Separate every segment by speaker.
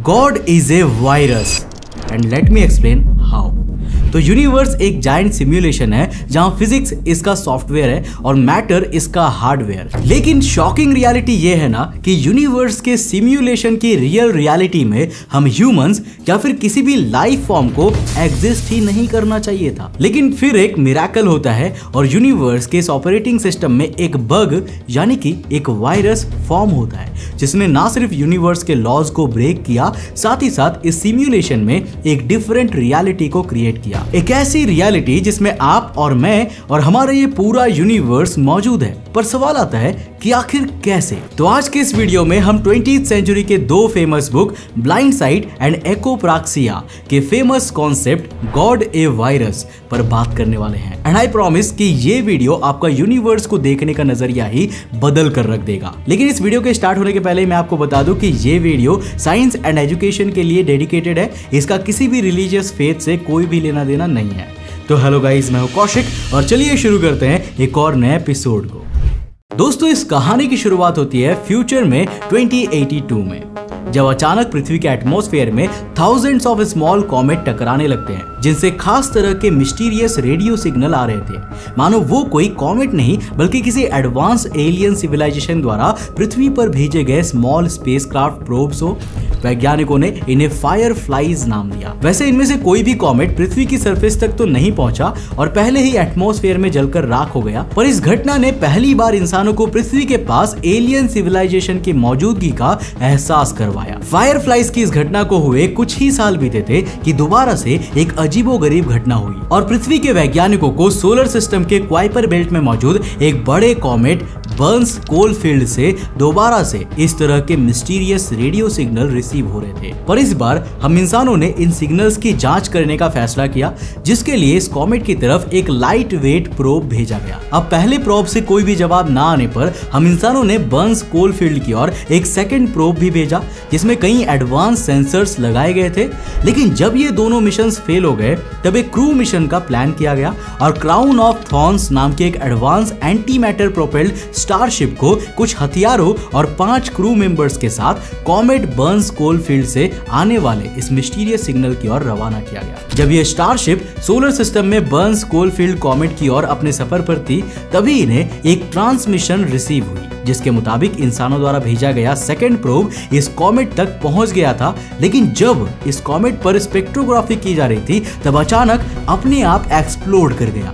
Speaker 1: God is a virus and let me explain how. तो universe एक giant simulation है जहां फिजिक्स इसका सॉफ्टवेयर है और मैटर इसका हार्डवेयर। लेकिन शॉकिंग रियलिटी ये है ना कि यूनिवर्स के सिमुलेशन की रियल रियलिटी में हम ह्यूमंस या फिर किसी भी लाइफ फॉर्म को एग्जिस्ट ही नहीं करना चाहिए था। लेकिन फिर एक मिरेकल होता है और यूनिवर्स के इस ऑपरेटिंग सिस्टम में एक बग यानी कि एक वायरस फॉर्म होता है जिसने ना सिर्फ यूनिवर्स के लॉज को ब्रेक किया, साथ ही साथ इस सिमुलेशन में एक डिफरेंट रियलिटी को क्रिएट किया। एक ऐसी रियलिटी जिसमें आप और मैं और हमारा ये पूरा यूनिवर्स मौजूद है। पर सवाल आता है कि आखिर कैसे? तो आज के इस वीडियो में हम 20th सेंचुरी के दो famous book Blindsight and Echopraxia के famous concept god a virus पर बात करने वाले हैं। एंड आई प्रॉमिस कि ये वीडियो आपका यूनिवर्स को देखने का नजरिया ही बदल कर रख देगा। लेकिन इस वीडियो के स्टार्ट होने के पहले मैं आपको बता दूं कि ये वीडियो साइंस एंड एजुकेशन के लिए डेडिकेटेड है। इसका किसी भी रिलीजियस फेथ से कोई भी लेना देना नहीं है। तो हेलो गाइस, मैं हूं कौशिक और चलिए शुरू करते हैं एक और नए एपिसोड को। दोस्तों, इस कहानी की शुरुआत होती है फ्यूचर में 2082 में, जब अचानक पृथ्वी के एटमॉस्फेयर में थाउजेंड्स ऑफ स्मॉल कॉमेट टकराने लगते हैं जिनसे खास तरह के मिस्टीरियस रेडियो सिग्नल आ रहे थे। मानो वो कोई कॉमेट नहीं बल्कि किसी एडवांस एलियन सिविलाइजेशन द्वारा पृथ्वी पर भेजे गए स्मॉल स्पेसक्राफ्ट प्रोब्स हो। वैज्ञानिकों ने इन्हें फायरफ्लाइज नाम दिया। वैसे इनमें से कोई भी कॉमेट पृथ्वी की सरफेस तक तो नहीं पहुंचा और पहले ही एटमॉस्फेयर में जलकर राख हो गया, पर इस घटना ने पहली बार इंसानों को पृथ्वी के पास एलियन सिविलाइजेशन की मौजूदगी का एहसास करवाया। फायरफ्लाइज की इस घटना को हुए कुछ ही साल बीते थे कि दोबारा से एक अजीबोगरीब घटना हुई और पृथ्वी के वैज्ञानिकों को सोलर सिस्टम के क्वाइपर बेल्ट में मौजूद एक बड़े कॉमेट बर्न्स कोलफील्ड से दोबारा से इस तरह के मिस्टीरियस रेडियो सिग्नल रिसीव हो रहे थे। पर इस बार हम इंसानों ने इन सिग्नल्स की जांच करने का फैसला किया, जिसके लिए इस कॉमेट की तरफ एक लाइट वेट प्रोब भेजा गया। अब पहले प्रोब से कोई भी जवाब ना आने पर हम इंसानों ने बर्न्स कोलफील्ड की ओर एक सेकंड प्रोब भी भेजा जिसमें कई एडवांस सेंसर्स लगाए गए थे। लेकिन जब ये दोनों मिशंस फेल हो गए तब एक क्रू मिशन का प्लान किया गया और क्राउन ऑफ थॉर्न्स नाम के एक advance anti matter propelled starship को कुछ हथियारों और 5 क्रू मेंबर्स के साथ कॉमेट बर्न्स कोलफील्ड से आने वाले इस मिस्टीरियस सिग्नल की ओर रवाना किया गया। जब यह स्टारशिप सोलर सिस्टम में बर्न्स कोलफील्ड कॉमेट की ओर अपने सफर पर थी, तभी इन्हें एक ट्रांसमिशन रिसीव हुई जिसके मुताबिक इंसानों द्वारा भेजा गया सेकंड प्रोब इस कॉमेट तक पहुंच गया था। लेकिन जब इस कॉमेट पर स्पेक्ट्रोग्राफी की जा रही थी तब अचानक अपने आप एक्सप्लोड कर गया।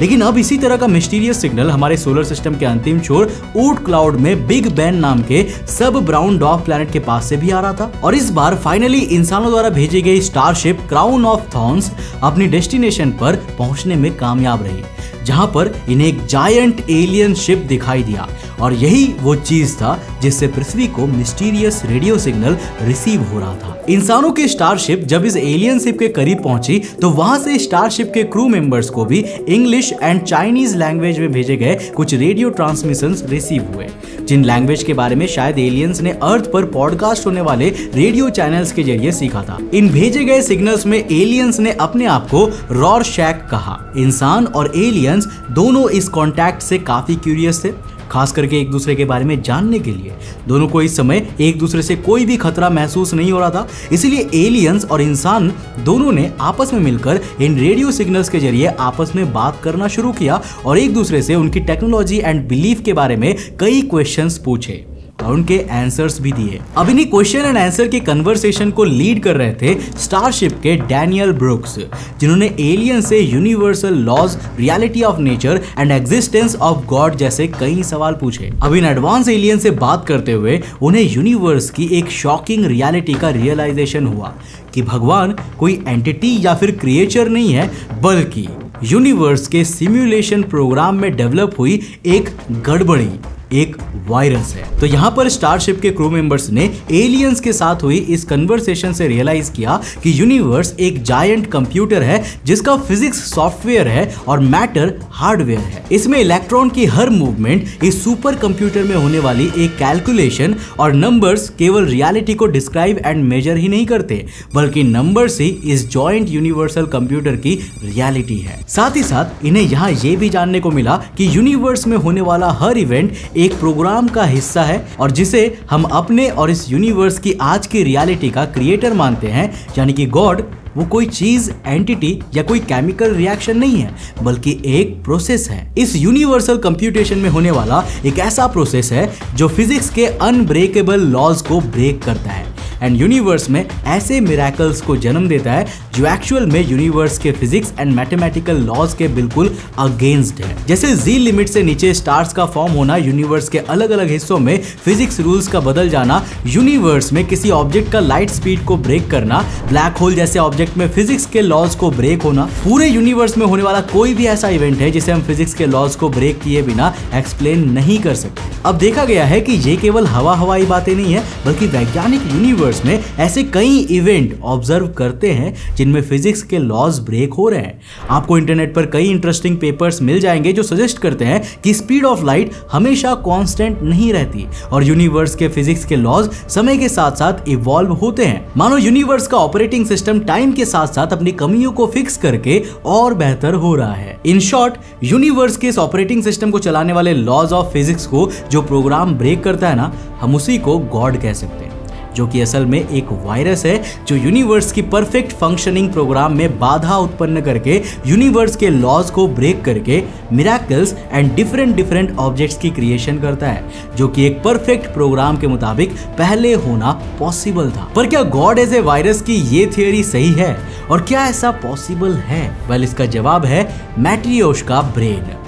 Speaker 1: लेकिन अब इसी तरह का मिस्टीरियस सिग्नल हमारे सोलर सिस्टम के अंतिम छोर ऊट क्लाउड में बिग बैन नाम के सब ब्राउन डॉर्फ प्लैनेट के पास से भी आ रहा था। और इस बार फाइनली इंसानों द्वारा भेजी गई स्टारशिप क्राउन ऑफ थॉर्न्स अपनी डेस्टिनेशन पर पहुंचने में कामयाब रही, जहां पर इन्हें एक जायंट एलियन शिप दिखाई दिया और यही वो चीज था जिससे पृथ्वी को मिस्टीरियस रेडियो सिग्नल रिसीव हो रहा था। इंसानों की स्टारशिप जब इस एलियन शिप के करीब पहुंची तो वहां से स्टारशिप के क्रू मेंबर्स को भी इंग्लिश एंड चाइनीज लैंग्वेज में भेजे गए कुछ रेडियो ट्रांसमिशंस रिसीव हुए, जिन लैंग्वेज के बारे में शायद एलियंस ने अर्थ पर पॉडकास्ट होने वाले रेडियो चैनल्स के जरिए सीखा था। इन भेजे गए सिग्नल्स में एलियंस ने अपने आप को रॉरशैक कहा। इंसान और एलियंस दोनों इस कॉन्टैक्ट से काफी क्यूरियस थे, खास करके एक दूसरे के बारे में जानने के लिए। दोनों को इस समय एक दूसरे से कोई भी खतरा महसूस नहीं हो रहा था, इसलिए एलियंस और इंसान दोनों ने आपस में मिलकर इन रेडियो सिग्नल्स के जरिए आपस में बात करना शुरू किया और एक दूसरे से उनकी टेक्नोलॉजी एंड बिलीफ के बारे में कई क्वेश्चंस पूछे और उनके आंसर्स भी दिए। अब इन्हीं क्वेश्चन एंड आंसर के कन्वर्सेशन को लीड कर रहे थे स्टारशिप के डैनियल ब्रुक्स, जिन्होंने एलियन से universal laws, reality of nature and existence of God जैसे कई सवाल पूछे। अब इन एडवांस एलियन से बात करते हुए उन्हें यूनिवर्स की एक शॉकिंग रियलिटी का रियलाइजेशन हुआ कि भगवान कोई एंटिटी या फिर क्रिएचर नहीं है, बल्कि यूनिवर्स के सिमुलेशन प्रोग्राम में डेवलप हुई एक गड़बड़ी, एक वायरस है। तो यहाँ पर स्टारशिप के क्रू मेंबर्स ने एलियंस के साथ हुई इस कन्वर्सेशन से रियलाइज किया कि यूनिवर्स एक जायंट कंप्यूटर है जिसका फिजिक्स सॉफ्टवेयर है और मैटर हार्डवेयर है। इसमें इलेक्ट्रॉन की हर मूवमेंट इस सुपर कंप्यूटर में होने वाली एक कैलकुलेशन और नंबर्स केवल रियलिटी को डिस्क्राइब एंड मेजर ही नहीं करते, बल्कि नंबर्स ही इस जॉइंट यूनिवर्सल कंप्यूटर की रियलिटी है। साथ ही साथ इन्हें यहाँ ये भी जानने को मिला कि यूनिवर्स में होने वाला हर इवेंट एक प्रोग्राम प्रोग्राम का हिस्सा है और जिसे हम अपने और इस यूनिवर्स की आज की रियलिटी का क्रिएटर मानते हैं, यानी कि गॉड वो कोई चीज, एंटिटी या कोई केमिकल रिएक्शन नहीं है, बल्कि एक प्रोसेस है। इस यूनिवर्सल कंप्यूटेशन में होने वाला एक ऐसा प्रोसेस है जो फिजिक्स के अनब्रेकेबल लॉज को ब्रेक करता है एंड यूनिवर्स में ऐसे मिरेकल्स को जन्म देता है जो एक्चुअल में यूनिवर्स के फिजिक्स एंड मैथमेटिकल लॉज के बिल्कुल अगेंस्ट है। जैसे जी लिमिट से नीचे स्टार्स का फॉर्म होना, यूनिवर्स के अलग अलग हिस्सों में फिजिक्स रूल्स का बदल जाना, यूनिवर्स में किसी ऑब्जेक्ट का लाइट स्पीड को ब्रेक करना, ब्लैक होल जैसे ऑब्जेक्ट में फिजिक्स के लॉज को ब्रेक होना, पूरे यूनिवर्स में होने वाला कोई भी ऐसा इवेंट है जिसे हम फिजिक्स के लॉज को ब्रेक किए बिना एक्सप्लेन नहीं कर सकते। अब देखा गया है कि ये केवल हवाई बातें नहीं है, बल्कि वैज्ञानिक यूनिवर्स में ऐसे कई इवेंट ऑब्जर्व करते हैं जिनमें फिजिक्स के लॉज ब्रेक हो रहे हैं। आपको इंटरनेट पर कई इंटरेस्टिंग पेपर्स मिल जाएंगे जो सजेस्ट करते हैं कि स्पीड ऑफ लाइट हमेशा कांस्टेंट नहीं रहती और यूनिवर्स के फिजिक्स के लॉज समय के साथ साथ इवॉल्व होते हैं। मानो यूनिवर्स का ऑपरेटिंग सिस्टम टाइम के साथ साथ अपनी कमियों को फिक्स करके और बेहतर हो रहा है। इन शॉर्ट, यूनिवर्स के इस ऑपरेटिंग सिस्टम को चलाने वाले लॉज ऑफ फिजिक्स को जो प्रोग्राम ब्रेक करता है ना, हम उसी को गॉड कह सकते हैं, जो कि असल में एक वायरस है जो यूनिवर्स की परफेक्ट फंक्शनिंग प्रोग्राम में बाधा उत्पन्न करके यूनिवर्स के लॉज को ब्रेक करके मिरेकल्स एंड डिफरेंट ऑब्जेक्ट्स की क्रिएशन करता है, जो कि एक परफेक्ट प्रोग्राम के मुताबिक पहले होना पॉसिबल था। पर क्या गॉड एज ए वायरस की ये थियोरी सही है और क्या ऐसा पॉसिबल है? वेल, इसका जवाब है मैट्रियोश्का ब्रेन।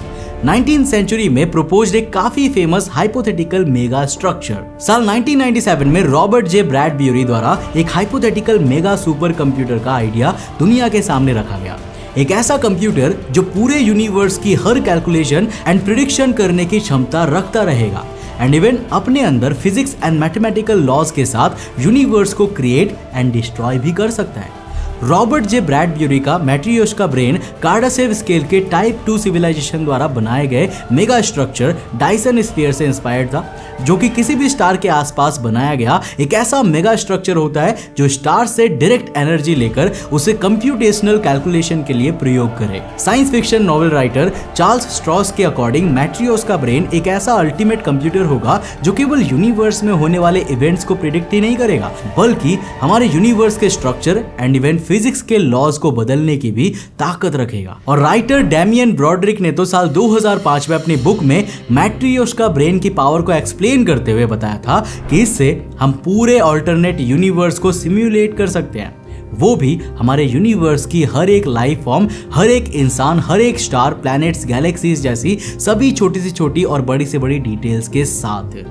Speaker 1: 19th सेंचुरी में प्रपोज्ड एक काफी फेमस हाइपोथेटिकल मेगा स्ट्रक्चर। साल 1997 में रॉबर्ट जे ब्रैडबरी द्वारा एक हाइपोथेटिकल मेगा सुपर कंप्यूटर का आइडिया दुनिया के सामने रखा गया। एक ऐसा कंप्यूटर जो पूरे यूनिवर्स की हर कैलकुलेशन एंड प्रिडिक्शन करने की क्षमता रखता रहेगा एंड इवन अपने अंदर फिजिक्स एंड मैथमेटिकल लॉज के साथ यूनिवर्स को क्रिएट एंड डिस्ट्रॉय भी कर सकता है। रॉबर्ट जे ब्रैडबरी का मैट्रियोश्का ब्रेन कार्डासेव स्केल के टाइप 2 सिविलाइजेशन द्वारा बनाए गए मेगा स्ट्रक्चर डायसन स्फीयर से इंस्पायर्ड था, जो कि किसी भी स्टार के आसपास बनाया गया एक ऐसा मेगा स्ट्रक्चर होता है जो स्टार से डायरेक्ट एनर्जी लेकर उसे कंप्यूटेशनल कैलकुलेशन के लिए प्रयोग करे। Science fiction novel writer Charles Stross के अकॉर्डिंग मैट्रियोश्का ब्रेन एक ऐसा अल्टीमेट कंप्यूटर होगा जो केवल यूनिवर्स में होने वाले इवेंट्स को प्रिडिक्ट ही नहीं करेगा, बल्कि हमारे यूनिवर्स के स्ट्रक्चर एंड इवेंट फिजिक्स के लॉज को बदलने की भी ताकत रखेगा। और राइटर डैमियन ब्रॉड्रिक ने तो साल 2005 में अपनी बुक में मैट्रियोश्का ब्रेन की पावर को एक्सप्लेन करते हुए बताया था कि इससे हम पूरे अल्टरनेट यूनिवर्स को सिम्युलेट कर सकते हैं, वो भी हमारे यूनिवर्स की हर एक लाइफ फॉर्म, हर एक इंसान, हर एक स्टार, प्लैनेट्स, गैलेक्सीज जैसी सभी छोटी से छोटी और बड़ी से बड़ी डिटेल्स के साथ।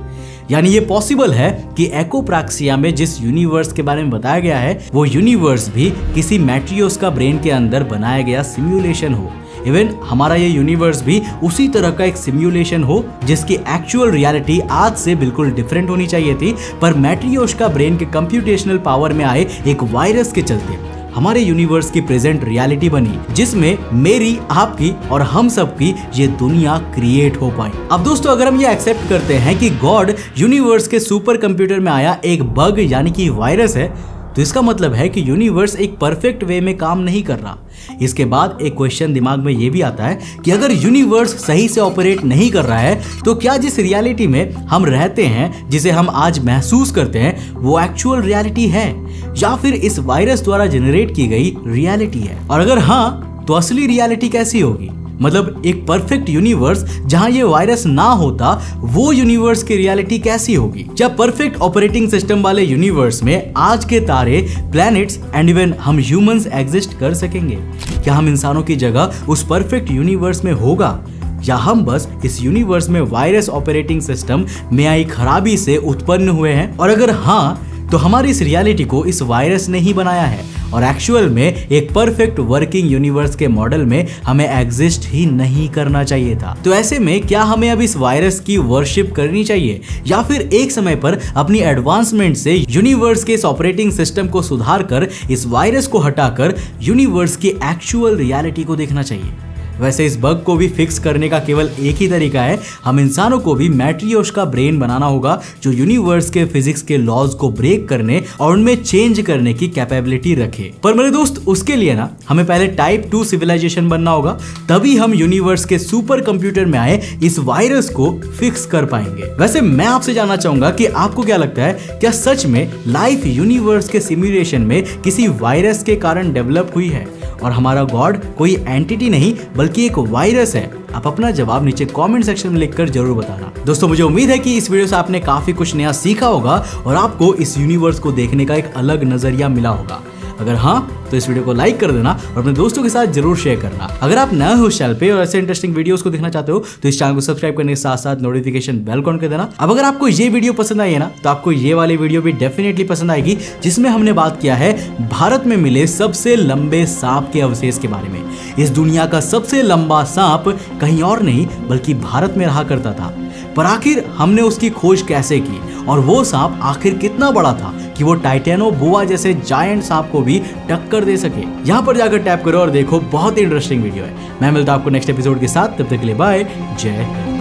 Speaker 1: यानी ये पॉसिबल है कि एकोप्राक्सिया में जिस यूनिवर्स के बारे में बताया गया है वो यूनिवर्स भी किसी मैट्रियोश्का ब्रेन के अंदर बनाया गया सिम्युलेशन हो। इवन हमारा ये यूनिवर्स भी उसी तरह का एक सिम्युलेशन हो जिसकी एक्चुअल रियलिटी आज से बिल्कुल डिफरेंट होनी चाहिए थी, पर मैट्रियोश्का ब्रेन के कंप्यूटेशनल पावर में आए एक वायरस के चलते हमारे यूनिवर्स की प्रेजेंट रियलिटी बनी, जिसमें मेरी, आपकी और हम सब की ये दुनिया क्रिएट हो पाई। अब दोस्तों, अगर हम ये एक्सेप्ट करते हैं कि गॉड यूनिवर्स के सुपर कंप्यूटर में आया एक बग यानी कि वायरस है, तो इसका मतलब है कि यूनिवर्स एक परफेक्ट वे में काम नहीं कर रहा। इसके बाद एक क्वेश्चन दिमाग में ये भी आता है कि अगर यूनिवर्स सही से ऑपरेट नहीं कर रहा है तो क्या जिस रियलिटी में हम रहते हैं, जिसे हम आज महसूस करते हैं, वो एक्चुअल रियलिटी है या फिर इस वायरस द्वारा जनरेट की गई रियलिटी है? और अगर हाँ, तो असली रियलिटी कैसी होगी? मतलब एक परफेक्ट यूनिवर्स जहां ये वायरस ना होता, वो यूनिवर्स की रियलिटी कैसी होगी? क्या परफेक्ट ऑपरेटिंग सिस्टम वाले यूनिवर्स में आज के तारे, प्लैनेट्स एंड इवन हम ह्यूमंस एग्जिस्ट कर सकेंगे? क्या हम इंसानों की जगह उस परफेक्ट यूनिवर्स में होगा, या हम बस इस यूनिवर्स में वायरस ऑपरेटिंग सिस्टम में आई खराबी से उत्पन्न हुए हैं? और अगर हाँ, तो हमारी इस रियलिटी को इस वायरस ने ही बनाया है और एक्चुअल में एक परफेक्ट वर्किंग यूनिवर्स के मॉडल में हमें एग्जिस्ट ही नहीं करना चाहिए था। तो ऐसे में क्या हमें अब इस वायरस की वर्शिप करनी चाहिए या फिर एक समय पर अपनी एडवांसमेंट से यूनिवर्स के इस ऑपरेटिंग सिस्टम को सुधार कर इस वायरस को हटाकर यूनिवर्स की एक्चुअल रियलिटी को देखना चाहिए? वैसे इस बग को भी फिक्स करने का केवल एक ही तरीका है, हम इंसानों को भी मैट्रियोश का ब्रेन बनाना होगा जो यूनिवर्स के फिजिक्स के लॉज को ब्रेक करने और उनमें चेंज करने की कैपेबिलिटी रखे। पर मेरे दोस्त, उसके लिए ना हमें पहले टाइप 2 सिविलाइजेशन बनना होगा, तभी हम यूनिवर्स के सुपर कंप्यूटर में आए इस वायरस को फिक्स कर पाएंगे। वैसे मैं आपसे जानना चाहूंगा कि आपको क्या लगता है, क्या सच में लाइफ यूनिवर्स के सिमुलेशन में किसी वायरस के कारण डेवलप हुई है और हमारा गॉड कोई एंटिटी नहीं बल्कि एक वायरस है? आप अपना जवाब नीचे कमेंट सेक्शन में लिखकर जरूर बताना। दोस्तों, मुझे उम्मीद है कि इस वीडियो से आपने काफी कुछ नया सीखा होगा और आपको इस यूनिवर्स को देखने का एक अलग नजरिया मिला होगा। अगर हाँ, तो इस वीडियो को लाइक कर देना और अपने दोस्तों के साथ जरूर शेयर करना। अगर आप नए हो इस चैनल पे और ऐसे इंटरेस्टिंग वीडियोस को देखना चाहते हो तो इस चैनल को सब्सक्राइब करने के साथ साथ नोटिफिकेशन बेल ऑन कर देना। अब अगर आपको ये वीडियो पसंद आई है ना, तो आपको ये वाली वीडियो भी डेफिनेटली पसंद आएगी, जिसमें हमने बात किया है भारत में मिले सबसे लंबे सांप के अवशेष के बारे में। इस दुनिया का सबसे लंबा सांप कहीं और नहीं बल्कि भारत में रहा करता था, पर आखिर हमने उसकी खोज कैसे की और वो सांप आखिर कितना बड़ा था कि वो टाइटेनोबोआ जैसे जायंट सांप को भी टक्कर दे सके। यहाँ पर जाकर टैप करो और देखो, बहुत ही इंटरेस्टिंग वीडियो है। मैं मिलता हूं आपको नेक्स्ट एपिसोड के साथ, तब तक के लिए बाय, जय हिंद।